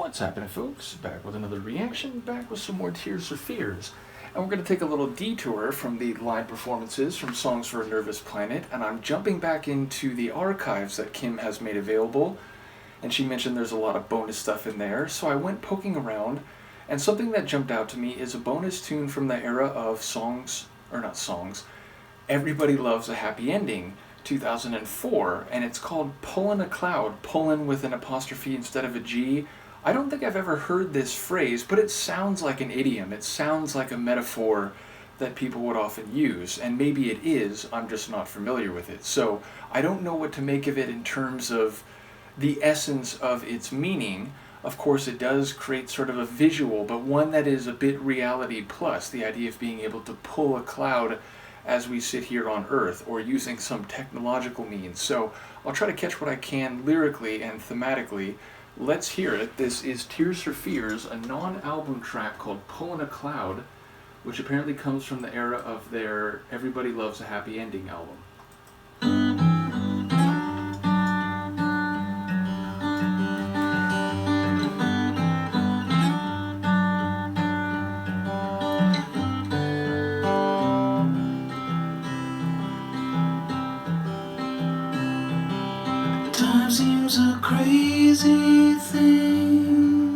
What's happening, folks? Back with another reaction, back with some more Tears for Fears. And we're going to take a little detour from the live performances from Songs for a Nervous Planet, and I'm jumping back into the archives that Kim has made available. And she mentioned there's a lot of bonus stuff in there, so I went poking around, and something that jumped out to me is a bonus tune from the era of Everybody Loves a Happy Ending, 2004, and it's called Pullin' a Cloud, Pullin' with an apostrophe instead of a G. I don't think I've ever heard this phrase, but it sounds like an idiom. It sounds like a metaphor that people would often use, and maybe it is, I'm just not familiar with it. So I don't know what to make of it in terms of the essence of its meaning. Of course, it does create sort of a visual, but one that is a bit reality plus, the idea of being able to pull a cloud as we sit here on Earth, or using some technological means. So I'll try to catch what I can lyrically and thematically. Let's hear it. This is Tears for Fears, a non-album track called Pullin' a Cloud, which apparently comes from the era of their Everybody Loves a Happy Ending album. Time seems a crazy thing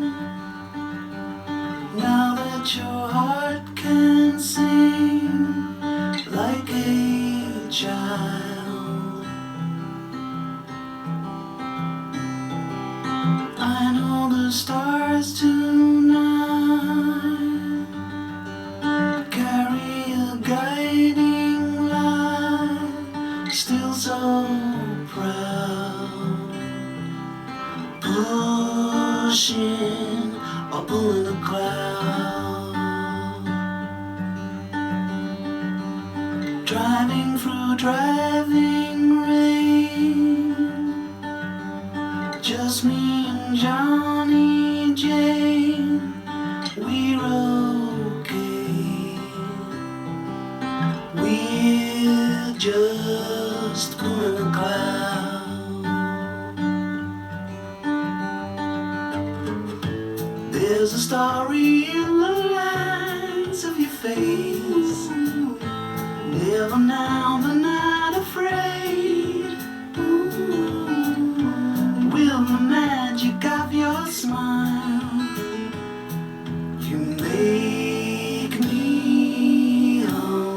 now that your heart can sing like a child. I know the stars tonight carry a guiding light, still so proud. Pushing or pulling a cloud, driving through driving rain, just me and Johnny Jane, we're okay, we're just pulling a cloud. There's a story in the lines of your face, never now but not afraid. Will the magic of your smile, you make me humble.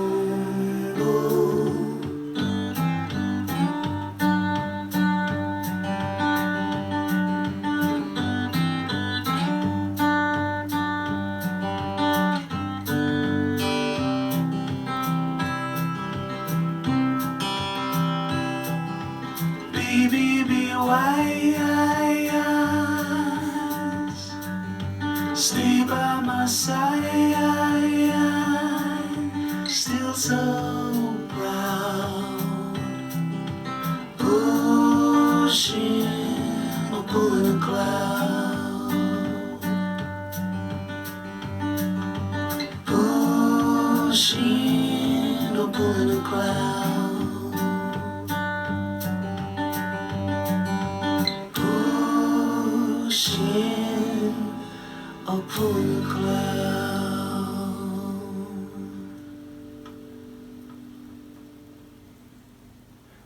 Baby, be wise, stay by my side, still so proud, pushing or pulling a cloud, pushing or pulling a cloud. Or pulling a cloud.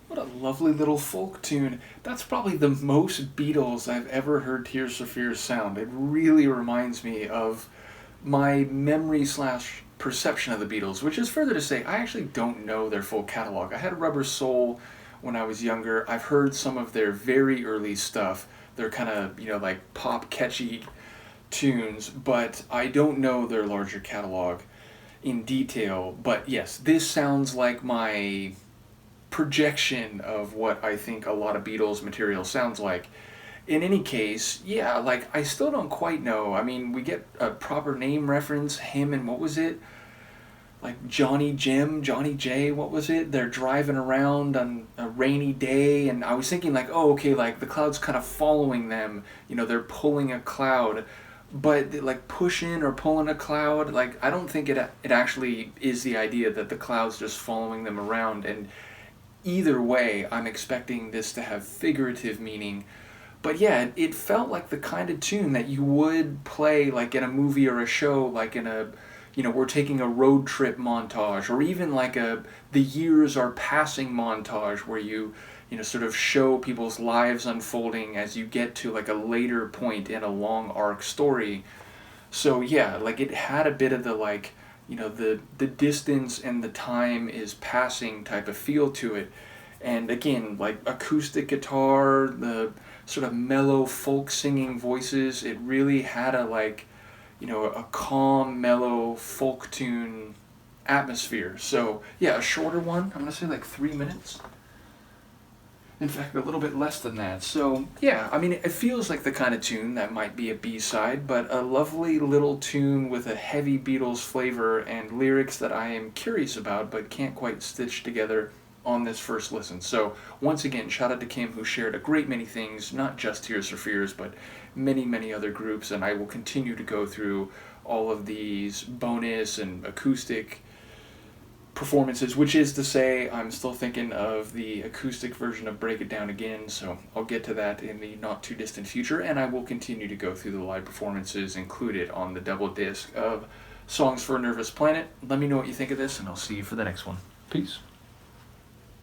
What a lovely little folk tune. That's probably the most Beatles I've ever heard Tears for Fears sound. It really reminds me of my memory / perception of the Beatles, which is further to say, I actually don't know their full catalog. I had Rubber Soul when I was younger. I've heard some of their very early stuff. They're kind of, like pop catchy tunes, but I don't know their larger catalog in detail. But yes, this sounds like my projection of what I think a lot of Beatles material sounds like. In any case, yeah, like I still don't quite know. I mean, we get a proper name reference, him and what was it? Like Johnny J, what was it? They're driving around on a rainy day, and I was thinking like, oh, okay, like the cloud's kind of following them, they're pulling a cloud. But like pushing or pulling a cloud, like I don't think it actually is the idea that the cloud's just following them around. And either way, I'm expecting this to have figurative meaning. But yeah, it felt like the kind of tune that you would play like in a movie or a show, like in a, we're taking a road trip montage, or even like the years are passing montage where sort of show people's lives unfolding as you get to like a later point in a long arc story. So yeah, like it had a bit of the like, the distance and the time is passing type of feel to it. And again, like acoustic guitar, the sort of mellow folk singing voices, it really had a like, a calm, mellow folk tune atmosphere. So yeah, a shorter one, I'm gonna say like 3 minutes. In fact, a little bit less than that. So yeah, I mean, it feels like the kind of tune that might be a B-side, but a lovely little tune with a heavy Beatles flavor and lyrics that I am curious about but can't quite stitch together on this first listen. So once again, shout out to Kim, who shared a great many things, not just Tears for Fears, but many, many other groups, and I will continue to go through all of these bonus and acoustic performances, which is to say I'm still thinking of the acoustic version of Break It Down Again, so I'll get to that in the not too distant future, and I will continue to go through the live performances included on the double disc of Songs for a Nervous Planet. Let me know what you think of this, and I'll see you for the next one. Peace.